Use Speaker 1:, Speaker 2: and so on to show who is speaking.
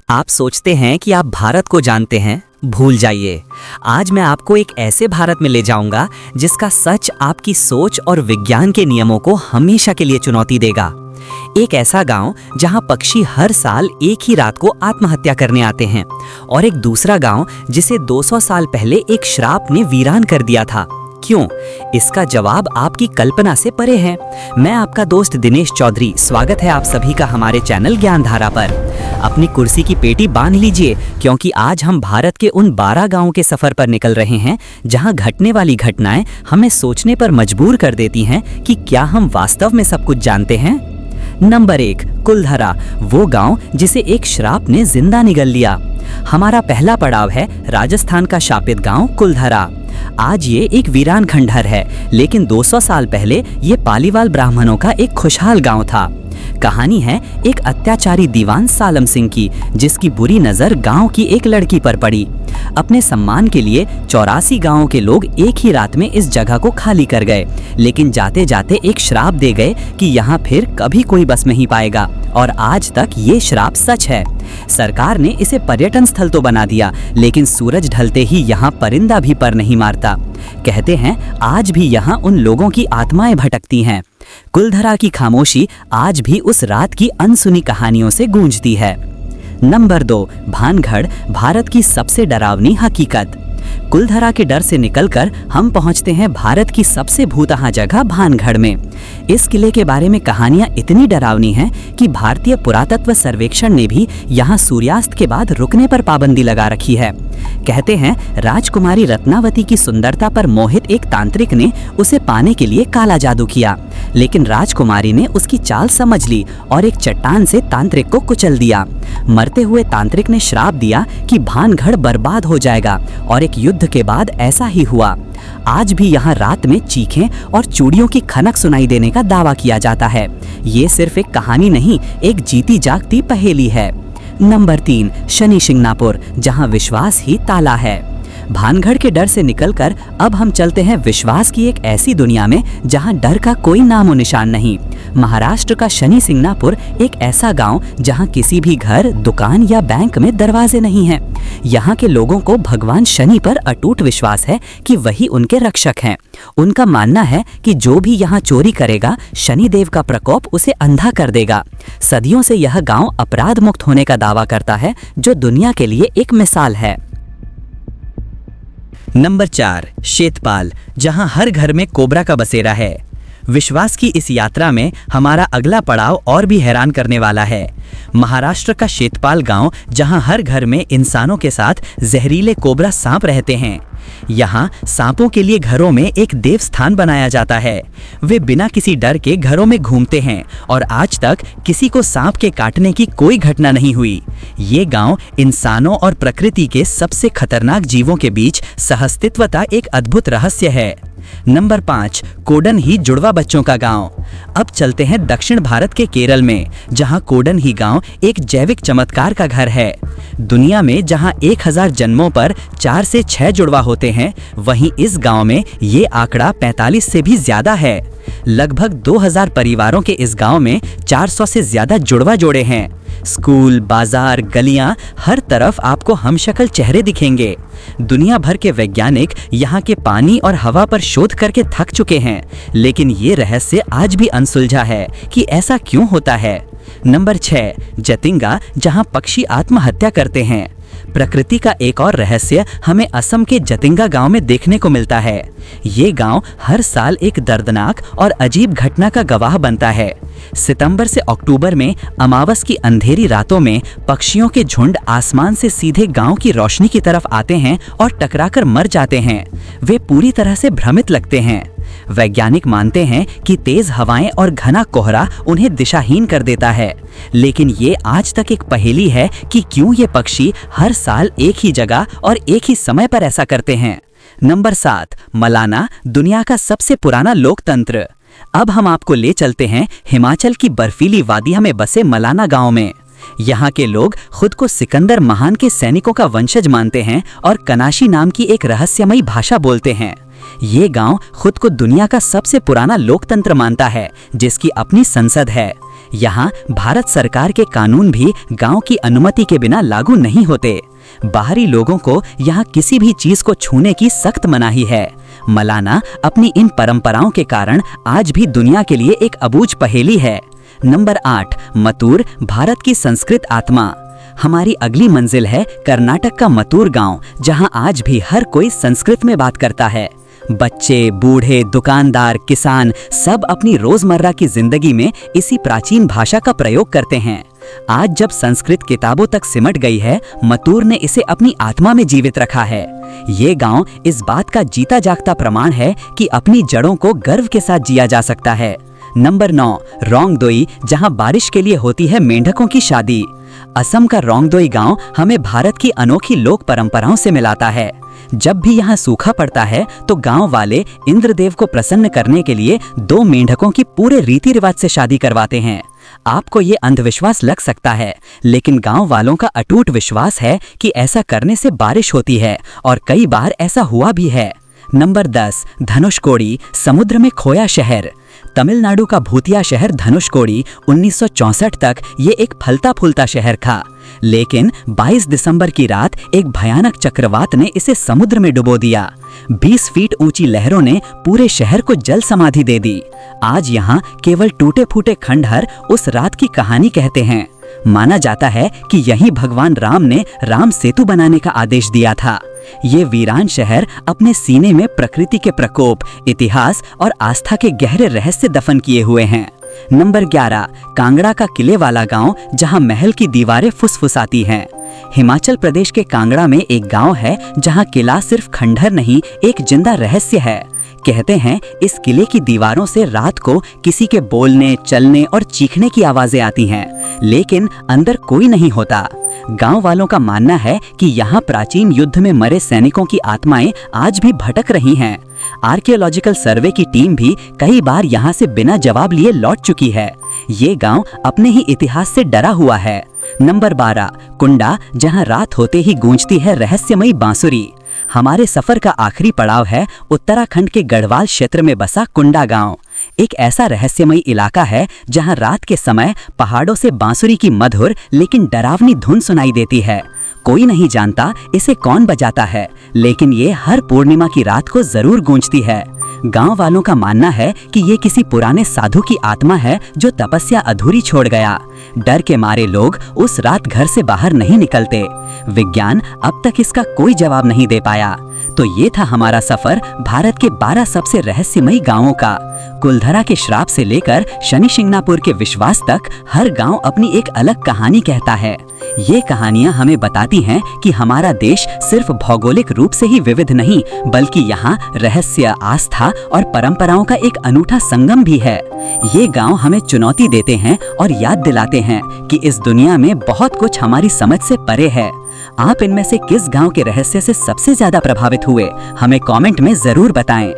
Speaker 1: आप सोचते हैं कि आप भारत को जानते हैं? भूल जाइए। आज मैं आपको एक ऐसे भारत में ले जाऊंगा जिसका सच आपकी सोच और विज्ञान के नियमों को हमेशा के लिए चुनौती देगा। एक ऐसा गांव जहां पक्षी हर साल एक ही रात को आत्महत्या करने आते हैं, और एक दूसरा गांव जिसे 200 साल पहले एक श्राप ने वीरान कर दिया था। क्यों? इसका जवाब आपकी कल्पना से परे है। मैं आपका दोस्त दिनेश चौधरी, स्वागत है आप सभी का हमारे चैनल ज्ञानधारा पर। अपनी कुर्सी की पेटी बांध लीजिए, क्योंकि आज हम भारत के उन 12 गांवों के सफर पर निकल रहे हैं जहां घटने वाली घटनाएं हमें सोचने पर मजबूर कर देती हैं कि क्या हम वास्तव में सब कुछ जानते हैं। नंबर 1, कुलधरा, वो गांव जिसे एक श्राप ने जिंदा निगल लिया। हमारा पहला पड़ाव है राजस्थान का शापित गांव कुलधरा। आज ये एक वीरान खंडहर है, लेकिन 200 साल पहले ये पालीवाल ब्राह्मणों का एक खुशहाल गांव था। कहानी है एक अत्याचारी दीवान सालम सिंह की, जिसकी बुरी नजर गांव की एक लड़की पर पड़ी। अपने सम्मान के लिए 84 गांवों के लोग एक ही रात में इस जगह को खाली कर गए, लेकिन जाते जाते एक श्राप दे गए कि यहाँ फिर कभी कोई बस नहीं पाएगा, और आज तक ये श्राप सच है। सरकार ने इसे पर्यटन स्थल तो बना दिया, लेकिन सूरज ढलते ही यहाँ परिंदा भी पर नहीं मारता। कहते हैं आज भी यहाँ उन लोगों की आत्माएं भटकती हैं। कुलधरा की खामोशी आज भी उस रात की अनसुनी कहानियों से गूंजती है। नंबर 2, भानगढ़, भारत की सबसे डरावनी हकीकत। कुलधरा के डर से निकलकर हम पहुंचते हैं भारत की सबसे भूतहा जगह भानगढ़ में। इस किले के बारे में कहानियां इतनी डरावनी हैं कि भारतीय पुरातत्व सर्वेक्षण ने भी यहां सूर्यास्त के बाद रुकने पर पाबंदी लगा रखी है। कहते हैं राजकुमारी रत्नावती की सुंदरता पर मोहित एक तांत्रिक ने उसे पाने के लिए काला जादू किया, लेकिन राजकुमारी ने उसकी चाल समझ ली और एक चट्टान से तांत्रिक को कुचल दिया। मरते हुए तांत्रिक ने श्राप दिया कि भानगढ़ बर्बाद हो जाएगा, और एक युद्ध के बाद ऐसा ही हुआ। आज भी यहाँ रात में चीखें और चूड़ियों की खनक सुनाई देने का दावा किया जाता है। ये सिर्फ एक कहानी नहीं, एक जीती जागती पहेली है। नंबर 3, शनि शिंगणापुर, जहाँ विश्वास ही ताला है। भानगढ़ के डर से निकलकर अब हम चलते हैं विश्वास की एक ऐसी दुनिया में जहां डर का कोई नामो निशान नहीं। महाराष्ट्र का शनि शिंगणापुर एक ऐसा गांव जहां किसी भी घर, दुकान या बैंक में दरवाजे नहीं हैं। यहाँ के लोगों को भगवान शनि पर अटूट विश्वास है कि वही उनके रक्षक हैं। उनका मानना है कि जो भी यहाँ चोरी करेगा, शनि देव का प्रकोप उसे अंधा कर देगा। सदियों से यह गाँव अपराध मुक्त होने का दावा करता है, जो दुनिया के लिए एक मिसाल है। नंबर 4, शेतपाल, जहां हर घर में कोबरा का बसेरा है। विश्वास की इस यात्रा में हमारा अगला पड़ाव और भी हैरान करने वाला है। महाराष्ट्र का शेतपाल गांव, जहां हर घर में इंसानों के साथ जहरीले कोबरा सांप रहते हैं। यहाँ सांपों के लिए घरों में एक देव स्थान बनाया जाता है। वे बिना किसी डर के घरों में घूमते हैं, और आज तक किसी को सांप के काटने की कोई घटना नहीं हुई। ये गांव इंसानों और प्रकृति के सबसे खतरनाक जीवों के बीच सहअस्तित्वता एक अद्भुत रहस्य है। नंबर 5, कोडन ही जुड़वा बच्चों का गांव। अब चलते हैं दक्षिण भारत के केरल में, जहां कोडन ही गांव एक जैविक चमत्कार का घर है। दुनिया में जहां 1000 जन्मों पर 4 से 6 जुड़वा होते हैं, वहीं इस गांव में ये आंकड़ा 45 से भी ज्यादा है। लगभग 2000 परिवारों के इस गांव में 400 से ज्यादा जुड़वा जोड़े हैं। स्कूल, बाजार, गलियां, हर तरफ आपको हमशक्ल चेहरे दिखेंगे। दुनिया भर के वैज्ञानिक यहाँ के पानी और हवा पर शोध करके थक चुके हैं, लेकिन ये रहस्य आज भी अनसुलझा है कि ऐसा क्यों होता है। नंबर 6, जतिंगा, जहाँ पक्षी आत्महत्या करते हैं। प्रकृति का एक और रहस्य हमें असम के जतिंगा गांव में देखने को मिलता है। ये गांव हर साल एक दर्दनाक और अजीब घटना का गवाह बनता है। सितंबर से अक्टूबर में अमावस की अंधेरी रातों में पक्षियों के झुंड आसमान से सीधे गांव की रोशनी की तरफ आते हैं और टकराकर मर जाते हैं। वे पूरी तरह से भ्रमित लगते हैं। वैज्ञानिक मानते हैं कि तेज हवाएं और घना कोहरा उन्हें दिशाहीन कर देता है, लेकिन ये आज तक एक पहेली है कि क्यों ये पक्षी हर साल एक ही जगह और एक ही समय पर ऐसा करते हैं। नंबर 7, मलाना, दुनिया का सबसे पुराना लोकतंत्र। अब हम आपको ले चलते हैं हिमाचल की बर्फीली वादियां में बसे मलाना गांव में। यहाँ के लोग खुद को सिकंदर महान के सैनिकों का वंशज मानते हैं और कनाशी नाम की एक रहस्यमयी भाषा बोलते हैं। ये गांव खुद को दुनिया का सबसे पुराना लोकतंत्र मानता है, जिसकी अपनी संसद है। यहाँ भारत सरकार के कानून भी गांव की अनुमति के बिना लागू नहीं होते। बाहरी लोगों को यहाँ किसी भी चीज को छूने की सख्त मनाही है। मलाना अपनी इन परंपराओं के कारण आज भी दुनिया के लिए एक अबूझ पहेली है। नंबर 8, मतूर, भारत की संस्कृत आत्मा। हमारी अगली मंजिल है कर्नाटक का मतूर गांव, जहां आज भी हर कोई संस्कृत में बात करता है। बच्चे, बूढ़े, दुकानदार, किसान सब अपनी रोजमर्रा की जिंदगी में इसी प्राचीन भाषा का प्रयोग करते हैं। आज जब संस्कृत किताबों तक सिमट गई है, मतूर ने इसे अपनी आत्मा में जीवित रखा है। ये गांव इस बात का जीता जागता प्रमाण है कि अपनी जड़ों को गर्व के साथ जिया जा सकता है। नंबर 9, रोंगदोई, जहां बारिश के लिए होती है मेंढकों की शादी। असम का रोंगदोई गांव हमें भारत की अनोखी लोक परंपराओं से मिलाता है। जब भी यहाँ सूखा पड़ता है तो गांव वाले इंद्रदेव को प्रसन्न करने के लिए 2 मेंढकों की पूरे रीति रिवाज से शादी करवाते हैं। आपको ये अंधविश्वास लग सकता है, लेकिन गांव वालों का अटूट विश्वास है कि ऐसा करने से बारिश होती है और कई बार ऐसा हुआ भी है। नंबर 10, धनुषकोडी, समुद्र में खोया शहर। तमिलनाडु का भूतिया शहर धनुषकोडी 1964 तक ये एक फलता फूलता शहर था, लेकिन 22 दिसंबर की रात एक भयानक चक्रवात ने इसे समुद्र में डुबो दिया। 20 फीट ऊंची लहरों ने पूरे शहर को जल समाधि दे दी। आज यहाँ केवल टूटे फूटे खंडहर उस रात की कहानी कहते हैं। माना जाता है कि यहीं भगवान राम ने राम सेतु बनाने का आदेश दिया था। ये वीरान शहर अपने सीने में प्रकृति के प्रकोप, इतिहास और आस्था के गहरे रहस्य दफन किए हुए हैं। नंबर 11, कांगड़ा का किले वाला गांव, जहां महल की दीवारें फुसफुसाती हैं। हिमाचल प्रदेश के कांगड़ा में एक गांव है जहां किला सिर्फ खंडहर नहीं, एक जिंदा रहस्य है। कहते हैं इस किले की दीवारों से रात को किसी के बोलने, चलने और चीखने की आवाजें आती हैं, लेकिन अंदर कोई नहीं होता। गांव वालों का मानना है कि यहाँ प्राचीन युद्ध में मरे सैनिकों की आत्माएं आज भी भटक रही हैं। आर्कियोलॉजिकल सर्वे की टीम भी कई बार यहाँ से बिना जवाब लिए लौट चुकी है। ये गांव अपने ही इतिहास से डरा हुआ है। नंबर 12, कुंडा, जहां रात होते ही गूंजती है रहस्यमयी बांसुरी। हमारे सफर का आखिरी पड़ाव है उत्तराखंड के गढ़वाल क्षेत्र में बसा कुंडा गांव। एक ऐसा रहस्यमयी इलाका है जहां रात के समय पहाड़ों से बांसुरी की मधुर लेकिन डरावनी धुन सुनाई देती है। कोई नहीं जानता इसे कौन बजाता है, लेकिन ये हर पूर्णिमा की रात को जरूर गूंजती है। गांव वालों का मानना है कि ये किसी पुराने साधु की आत्मा है जो तपस्या अधूरी छोड़ गया। डर के मारे लोग उस रात घर से बाहर नहीं निकलते। विज्ञान अब तक इसका कोई जवाब नहीं दे पाया। तो ये था हमारा सफर भारत के 12 सबसे रहस्यमयी गांवों का। कुलधरा के श्राप से लेकर शनि शिंगणापुर के विश्वास तक हर गांव अपनी एक अलग कहानी कहता है। ये कहानियां हमें बताती हैं कि हमारा देश सिर्फ भौगोलिक रूप से ही विविध नहीं, बल्कि यहाँ रहस्य, आस्था और परंपराओं का एक अनूठा संगम भी है। ये गांव हमें चुनौती देते हैं और याद दिलाते हैं कि इस दुनिया में बहुत कुछ हमारी समझ से परे है। आप इनमें से किस गांव के रहस्य से सबसे ज्यादा प्रभावित हुए, हमें कमेंट में जरूर बताएं।